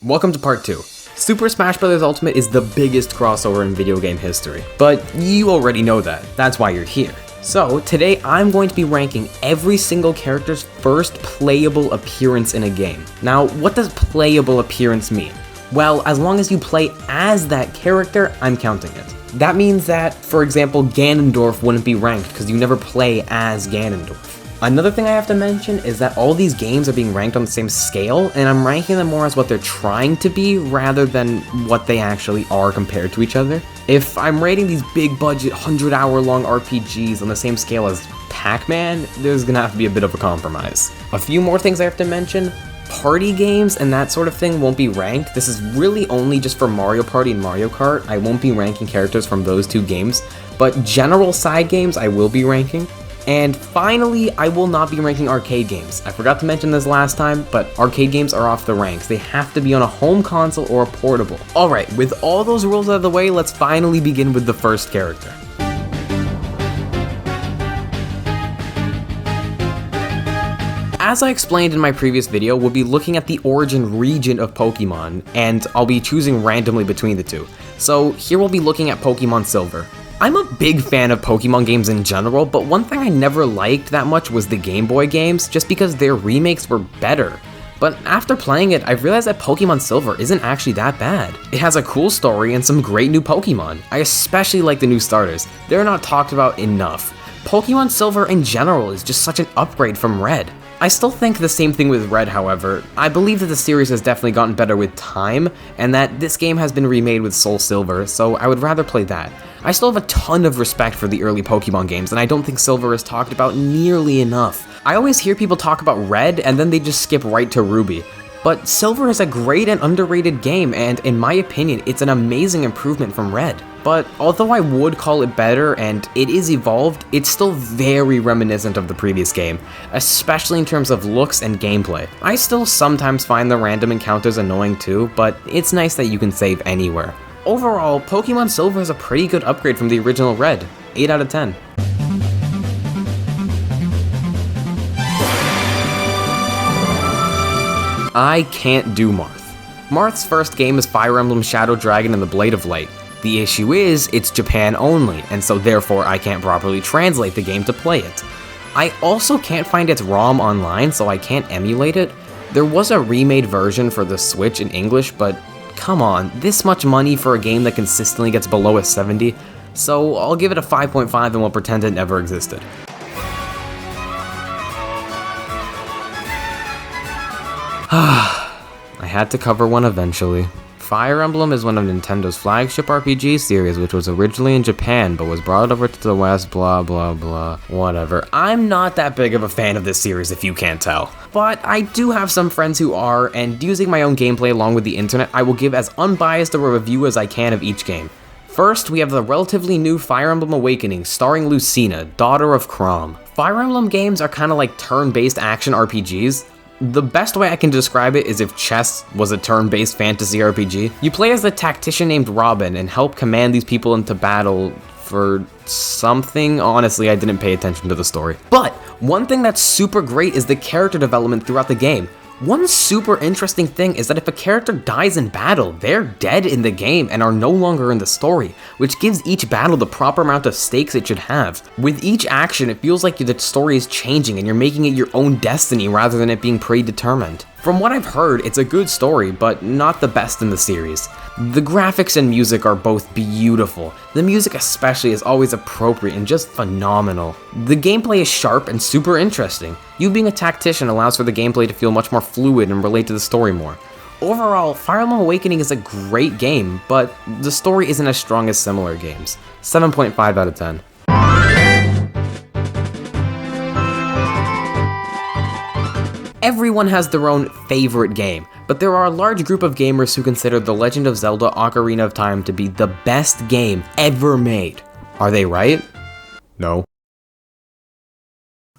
Welcome to part 2. Super Smash Bros. Ultimate is the biggest crossover in video game history, but you already know that, that's why you're here. So, today I'm going to be ranking every single character's first playable appearance in a game. Now, what does playable appearance mean? Well, as long as you play as that character, I'm counting it. That means that, for example, Ganondorf wouldn't be ranked because you never play as Ganondorf. Another thing I have to mention is that all these games are being ranked on the same scale, and I'm ranking them more as what they're trying to be rather than what they actually are compared to each other. If I'm rating these big budget 100-hour long RPGs on the same scale as Pac-Man, there's gonna have to be a bit of a compromise. A few more things I have to mention. Party games and that sort of thing won't be ranked. This is really only just for Mario Party and Mario Kart. I won't be ranking characters from those two games, but general side games I will be ranking. And finally, I will not be ranking arcade games. I forgot to mention this last time, but arcade games are off the ranks. They have to be on a home console or a portable. Alright, with all those rules out of the way, let's finally begin with the first character. As I explained in my previous video, we'll be looking at the origin region of Pokemon, and I'll be choosing randomly between the two. So here we'll be looking at Pokemon Silver. I'm a big fan of Pokemon games in general, but one thing I never liked that much was the Game Boy games, just because their remakes were better. But after playing it, I've realized that Pokemon Silver isn't actually that bad. It has a cool story and some great new Pokemon. I especially like the new starters. They're not talked about enough. Pokemon Silver in general is just such an upgrade from Red. I still think the same thing with Red, however. I believe that the series has definitely gotten better with time, and that this game has been remade with Soul Silver, so I would rather play that. I still have a ton of respect for the early Pokemon games, and I don't think Silver is talked about nearly enough. I always hear people talk about Red, and then they just skip right to Ruby. But Silver is a great and underrated game, and in my opinion, it's an amazing improvement from Red. But although I would call it better and it is evolved, it's still very reminiscent of the previous game, especially in terms of looks and gameplay. I still sometimes find the random encounters annoying too, but it's nice that you can save anywhere. Overall, Pokemon Silver is a pretty good upgrade from the original Red, 8 out of 10. I can't do Marth. Marth's first game is Fire Emblem Shadow Dragon and the Blade of Light. The issue is, it's Japan only, and so therefore I can't properly translate the game to play it. I also can't find its ROM online, so I can't emulate it. There was a remade version for the Switch in English, but come on, this much money for a game that consistently gets below a 70, so I'll give it a 5.5 and we'll pretend it never existed. I had to cover one eventually. Fire Emblem is one of Nintendo's flagship RPG series, which was originally in Japan, but was brought over to the West, blah blah blah, whatever. I'm not that big of a fan of this series if you can't tell. But I do have some friends who are, and using my own gameplay along with the internet, I will give as unbiased a review as I can of each game. First, we have the relatively new Fire Emblem Awakening, starring Lucina, daughter of Chrom. Fire Emblem games are kinda like turn-based action RPGs. The best way I can describe it is if chess was a turn-based fantasy RPG. You play as the tactician named Robin and help command these people into battle for something. Honestly, I didn't pay attention to the story. But one thing that's super great is the character development throughout the game. One super interesting thing is that if a character dies in battle, they're dead in the game and are no longer in the story, which gives each battle the proper amount of stakes it should have. With each action, it feels like the story is changing and you're making it your own destiny rather than it being predetermined. From what I've heard, it's a good story, but not the best in the series. The graphics and music are both beautiful. The music especially is always appropriate and just phenomenal. The gameplay is sharp and super interesting. You being a tactician allows for the gameplay to feel much more fluid and relate to the story more. Overall, Fire Emblem Awakening is a great game, but the story isn't as strong as similar games. 7.5 out of 10. Everyone has their own favorite game, but there are a large group of gamers who consider The Legend of Zelda Ocarina of Time to be the best game ever made. Are they right? No.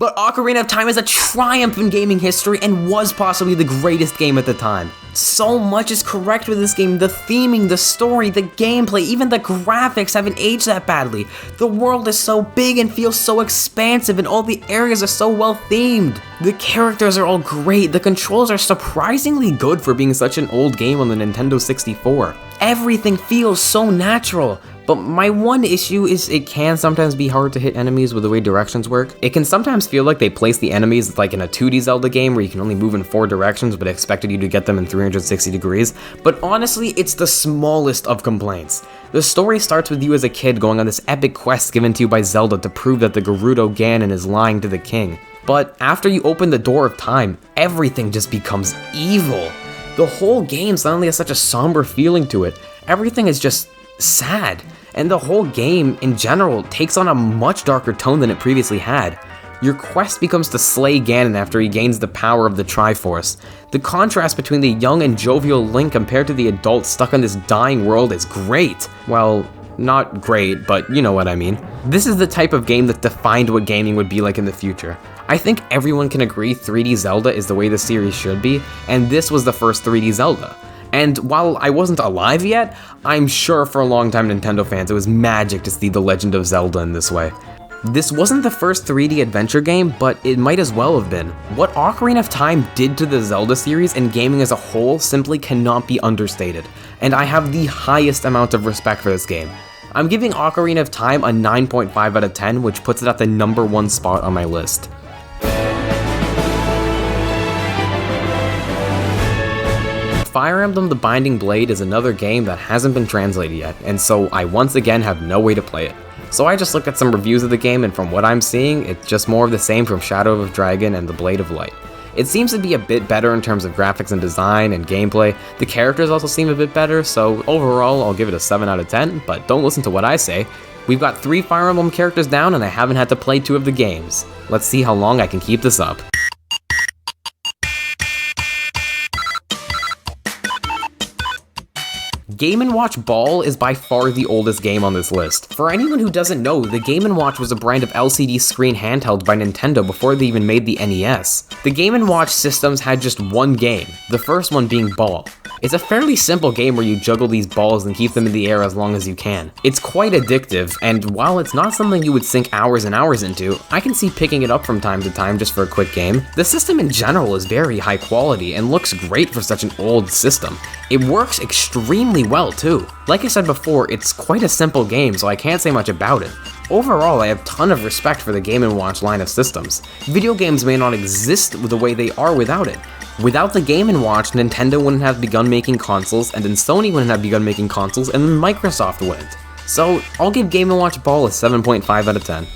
But Ocarina of Time is a triumph in gaming history and was possibly the greatest game at the time. So much is correct with this game. The theming, the story, the gameplay, even the graphics haven't aged that badly. The world is so big and feels so expansive, and all the areas are so well themed. The characters are all great. The controls are surprisingly good for being such an old game on the Nintendo 64. Everything feels so natural. But my one issue is it can sometimes be hard to hit enemies with the way directions work. It can sometimes feel like they place the enemies like in a 2D Zelda game where you can only move in 4 directions but expected you to get them in 360 degrees. But honestly, it's the smallest of complaints. The story starts with you as a kid going on this epic quest given to you by Zelda to prove that the Gerudo Ganon is lying to the king. But after you open the door of time, everything just becomes evil. The whole game suddenly has such a somber feeling to it. Everything is just sad, and the whole game in general takes on a much darker tone than it previously had. Your quest becomes to slay Ganon after he gains the power of the Triforce. The contrast between the young and jovial Link compared to the adult stuck in this dying world is great. Well, not great, but you know what I mean. This is the type of game that defined what gaming would be like in the future. I think everyone can agree 3D Zelda is the way the series should be, and this was the first 3D Zelda. And while I wasn't alive yet, I'm sure for a long time Nintendo fans it was magic to see The Legend of Zelda in this way. This wasn't the first 3D adventure game, but it might as well have been. What Ocarina of Time did to the Zelda series and gaming as a whole simply cannot be understated, and I have the highest amount of respect for this game. I'm giving Ocarina of Time a 9.5 out of 10, which puts it at the number 1 spot on my list. Fire Emblem The Binding Blade is another game that hasn't been translated yet, and so I once again have no way to play it. So I just looked at some reviews of the game, and from what I'm seeing, it's just more of the same from Shadow of Dragon and The Blade of Light. It seems to be a bit better in terms of graphics and design and gameplay. The characters also seem a bit better, so overall I'll give it a 7 out of 10, but don't listen to what I say. We've got 3 Fire Emblem characters down and I haven't had to play 2 of the games. Let's see how long I can keep this up. Game & Watch Ball is by far the oldest game on this list. For anyone who doesn't know, the Game & Watch was a brand of LCD screen handheld by Nintendo before they even made the NES. The Game & Watch systems had just one game, the first one being Ball. It's a fairly simple game where you juggle these balls and keep them in the air as long as you can. It's quite addictive, and while it's not something you would sink hours and hours into, I can see picking it up from time to time just for a quick game. The system in general is very high quality and looks great for such an old system. It works extremely well too. Like I said before, it's quite a simple game, so I can't say much about it. Overall, I have a ton of respect for the Game & Watch line of systems. Video games may not exist the way they are without it. Without the Game & Watch, Nintendo wouldn't have begun making consoles, and then Sony wouldn't have begun making consoles, and then Microsoft wouldn't. So, I'll give Game & Watch Ball a 7.5 out of 10.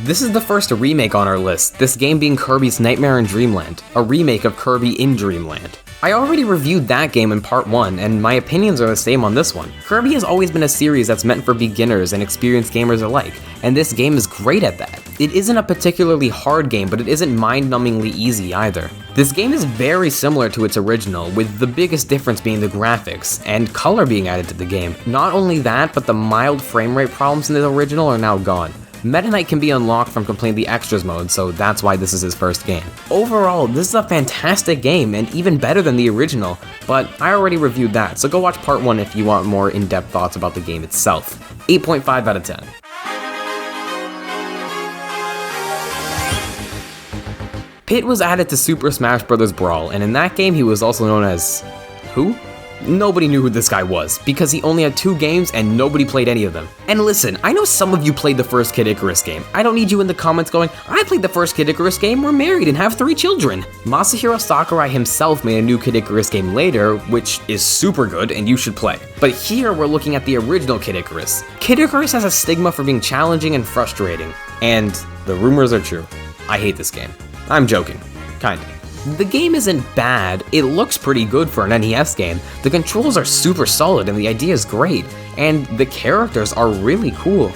This is the first remake on our list, this game being Kirby's Nightmare in Dreamland, a remake of Kirby in Dreamland. I already reviewed that game in part 1, and my opinions are the same on this one. Kirby has always been a series that's meant for beginners and experienced gamers alike, and this game is great at that. It isn't a particularly hard game, but it isn't mind-numbingly easy either. This game is very similar to its original, with the biggest difference being the graphics, and color being added to the game. Not only that, but the mild frame rate problems in the original are now gone. Meta Knight can be unlocked from completing the Extras mode, so that's why this is his first game. Overall, this is a fantastic game, and even better than the original, but I already reviewed that, so go watch part 1 if you want more in-depth thoughts about the game itself. 8.5 out of 10. Pit was added to Super Smash Bros. Brawl, and in that game he was also known as... who? Nobody knew who this guy was, because he only had 2 games and nobody played any of them. And listen, I know some of you played the first Kid Icarus game. I don't need you in the comments going, I played the first Kid Icarus game, we're married and have 3 children. Masahiro Sakurai himself made a new Kid Icarus game later, which is super good and you should play. But here we're looking at the original Kid Icarus. Kid Icarus has a stigma for being challenging and frustrating. And the rumors are true. I hate this game. I'm joking. Kinda. The game isn't bad, it looks pretty good for an NES game, the controls are super solid and the idea is great, and the characters are really cool.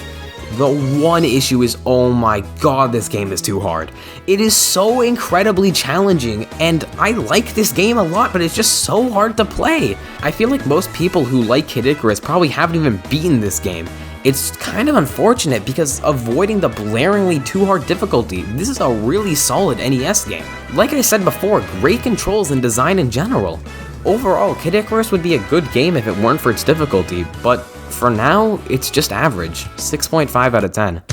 The one issue is, oh my god, this game is too hard. It is so incredibly challenging, and I like this game a lot, but it's just so hard to play. I feel like most people who like Kid Icarus probably haven't even beaten this game. It's kind of unfortunate because avoiding the blaringly too hard difficulty, this is a really solid NES game. Like I said before, great controls and design in general. Overall, Kid Icarus would be a good game if it weren't for its difficulty, but for now, it's just average, 6.5 out of 10.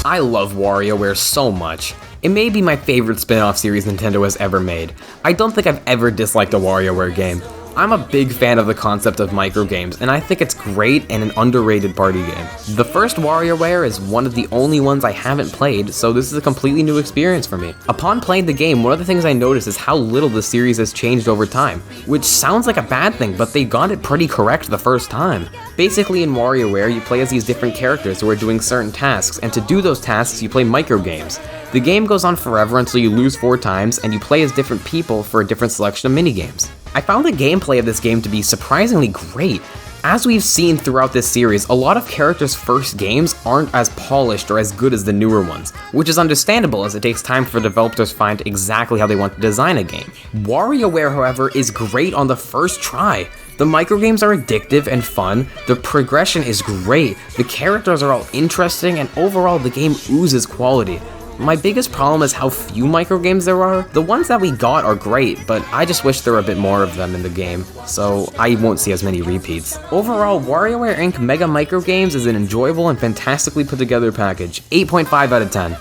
I love WarioWare so much. It may be my favorite spin-off series Nintendo has ever made. I don't think I've ever disliked a WarioWare game. I'm a big fan of the concept of microgames, and I think it's great and an underrated party game. The first WarioWare is one of the only ones I haven't played, so this is a completely new experience for me. Upon playing the game, one of the things I noticed is how little the series has changed over time, which sounds like a bad thing, but they got it pretty correct the first time. Basically, in WarioWare, you play as these different characters who are doing certain tasks, and to do those tasks, you play microgames. The game goes on forever until you lose 4 times, and you play as different people for a different selection of minigames. I found the gameplay of this game to be surprisingly great. As we've seen throughout this series, a lot of characters' first games aren't as polished or as good as the newer ones, which is understandable as it takes time for developers to find exactly how they want to design a game. WarioWare, however, is great on the first try. The microgames are addictive and fun, the progression is great, the characters are all interesting, and overall the game oozes quality. My biggest problem is how few microgames there are. The ones that we got are great, but I just wish there were a bit more of them in the game, so I won't see as many repeats. Overall, WarioWare Inc. Mega Microgames is an enjoyable and fantastically put together package. 8.5 out of 10.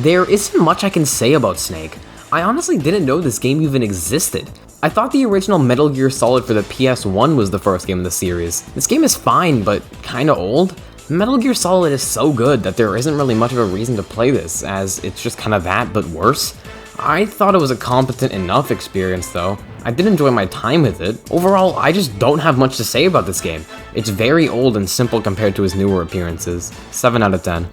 There isn't much I can say about Snake. I honestly didn't know this game even existed. I thought the original Metal Gear Solid for the PS1 was the first game in the series. This game is fine, but kinda old. Metal Gear Solid is so good that there isn't really much of a reason to play this, as it's just kinda that, but worse. I thought it was a competent enough experience though. I did enjoy my time with it. Overall, I just don't have much to say about this game. It's very old and simple compared to his newer appearances. 7 out of 10.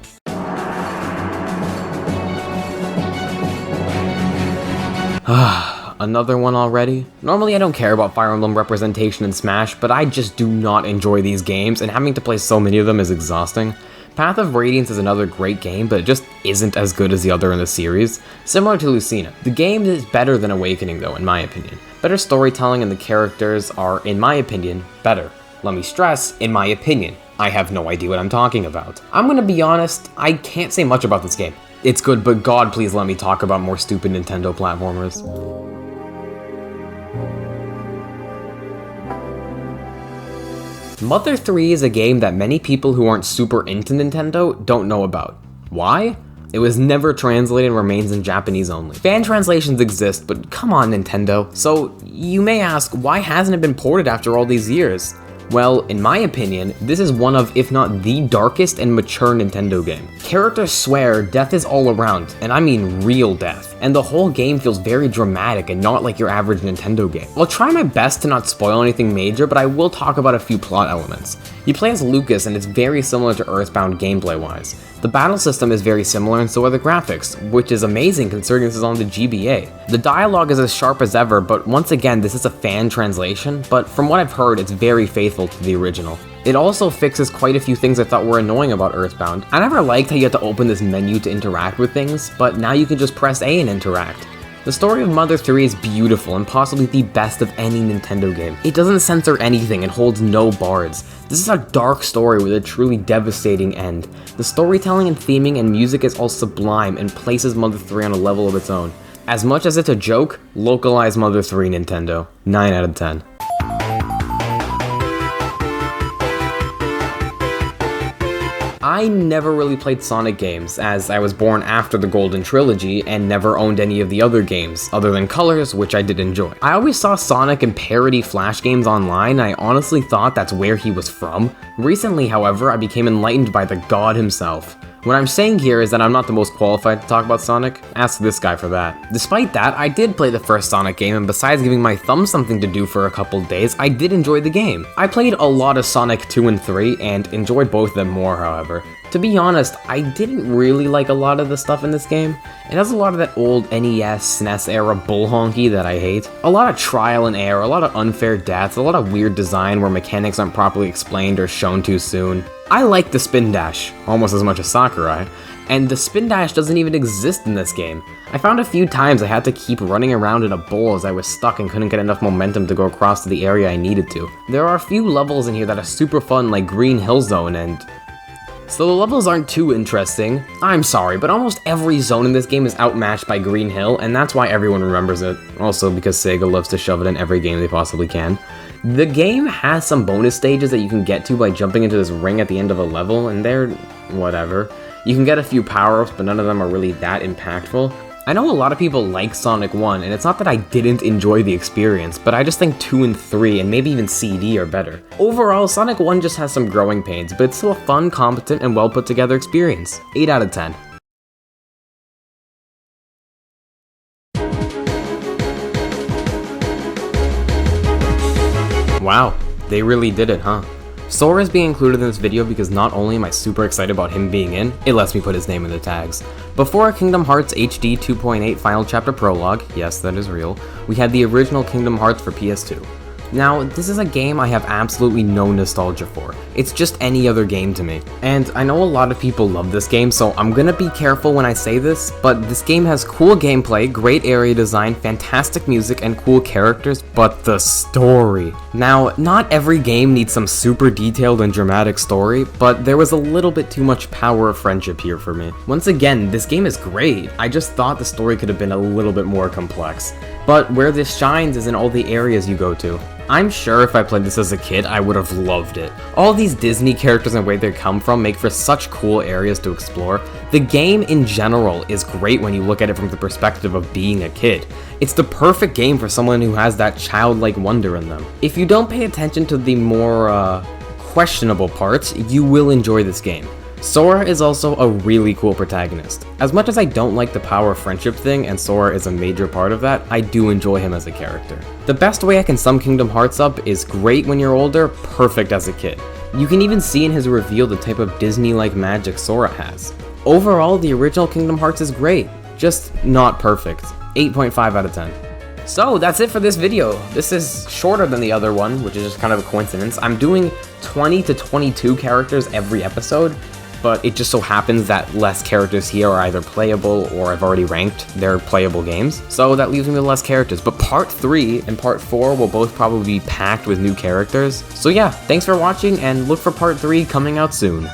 Another one already? Normally I don't care about Fire Emblem representation in Smash, but I just do not enjoy these games, and having to play so many of them is exhausting. Path of Radiance is another great game, but it just isn't as good as the other in the series. Similar to Lucina. The game is better than Awakening though, in my opinion. Better storytelling and the characters are, in my opinion, better. Let me stress, in my opinion. I have no idea what I'm talking about. I'm gonna be honest, I can't say much about this game. It's good, but God, please let me talk about more stupid Nintendo platformers. Mother 3 is a game that many people who aren't super into Nintendo don't know about. Why? It was never translated and remains in Japanese only. Fan translations exist, but come on Nintendo. So, you may ask, why hasn't it been ported after all these years? Well, in my opinion, this is one of, if not the darkest and mature Nintendo game. Characters swear death is all around, and I mean real death, and the whole game feels very dramatic and not like your average Nintendo game. I'll try my best to not spoil anything major, but I will talk about a few plot elements. You play as Lucas and it's very similar to Earthbound gameplay-wise. The battle system is very similar and so are the graphics, which is amazing considering this is on the GBA. The dialogue is as sharp as ever, but once again this is a fan translation, but from what I've heard it's very faithful to the original. It also fixes quite a few things I thought were annoying about Earthbound. I never liked how you had to open this menu to interact with things, but now you can just press A and interact. The story of Mother 3 is beautiful and possibly the best of any Nintendo game. It doesn't censor anything and holds no bards. This is a dark story with a truly devastating end. The storytelling and theming and music is all sublime and places Mother 3 on a level of its own. As much as it's a joke, localize Mother 3 Nintendo. 9 out of 10. I never really played Sonic games, as I was born after the Golden Trilogy and never owned any of the other games, other than Colors, which I did enjoy. I always saw Sonic in parody Flash games online, and I honestly thought that's where he was from. Recently, however, I became enlightened by the god himself. What I'm saying here is that I'm not the most qualified to talk about Sonic. Ask this guy for that. Despite that, I did play the first Sonic game, and besides giving my thumb something to do for a couple days, I did enjoy the game. I played a lot of Sonic 2 and 3, and enjoyed both of them more, however. To be honest, I didn't really like a lot of the stuff in this game. It has a lot of that old NES, SNES era bull honky that I hate. A lot of trial and error, a lot of unfair deaths, a lot of weird design where mechanics aren't properly explained or shown too soon. I like the spin dash, almost as much as Sakurai, and the spin dash doesn't even exist in this game. I found a few times I had to keep running around in a bowl as I was stuck and couldn't get enough momentum to go across to the area I needed to. There are a few levels in here that are super fun, like Green Hill Zone, and so the levels aren't too interesting. I'm sorry, but almost every zone in this game is outmatched by Green Hill, and that's why everyone remembers it. Also because Sega loves to shove it in every game they possibly can. The game has some bonus stages that you can get to by jumping into this ring at the end of a level, and they're whatever. You can get a few power-ups, but none of them are really that impactful. I know a lot of people like Sonic 1, and it's not that I didn't enjoy the experience, but I just think 2 and 3, and maybe even CD are better. Overall, Sonic 1 just has some growing pains, but it's still a fun, competent, and well put together experience. 8 out of 10. Wow, they really did it, huh? Sora is being included in this video because not only am I super excited about him being in, it lets me put his name in the tags. Before Kingdom Hearts HD 2.8 Final Chapter Prologue, yes that is real, we had the original Kingdom Hearts for PS2. Now, this is a game I have absolutely no nostalgia for. It's just any other game to me. And I know a lot of people love this game, so I'm gonna be careful when I say this, but this game has cool gameplay, great area design, fantastic music, and cool characters, but the story. Now, not every game needs some super detailed and dramatic story, but there was a little bit too much power of friendship here for me. Once again, this game is great, I just thought the story could have been a little bit more complex. But where this shines is in all the areas you go to. I'm sure if I played this as a kid, I would have loved it. All these Disney characters and where they come from make for such cool areas to explore. The game in general is great when you look at it from the perspective of being a kid. It's the perfect game for someone who has that childlike wonder in them. If you don't pay attention to the more, questionable parts, you will enjoy this game. Sora is also a really cool protagonist. As much as I don't like the power of friendship thing, and Sora is a major part of that, I do enjoy him as a character. The best way I can sum Kingdom Hearts up is great when you're older, perfect as a kid. You can even see in his reveal the type of Disney-like magic Sora has. Overall, the original Kingdom Hearts is great, just not perfect. 8.5 out of 10. So that's it for this video. This is shorter than the other one, which is just kind of a coincidence. I'm doing 20 to 22 characters every episode, but it just so happens that less characters here are either playable or I've already ranked their playable games, so that leaves me with less characters. But part 3 and part 4 will both probably be packed with new characters. So yeah, thanks for watching and look for part 3 coming out soon.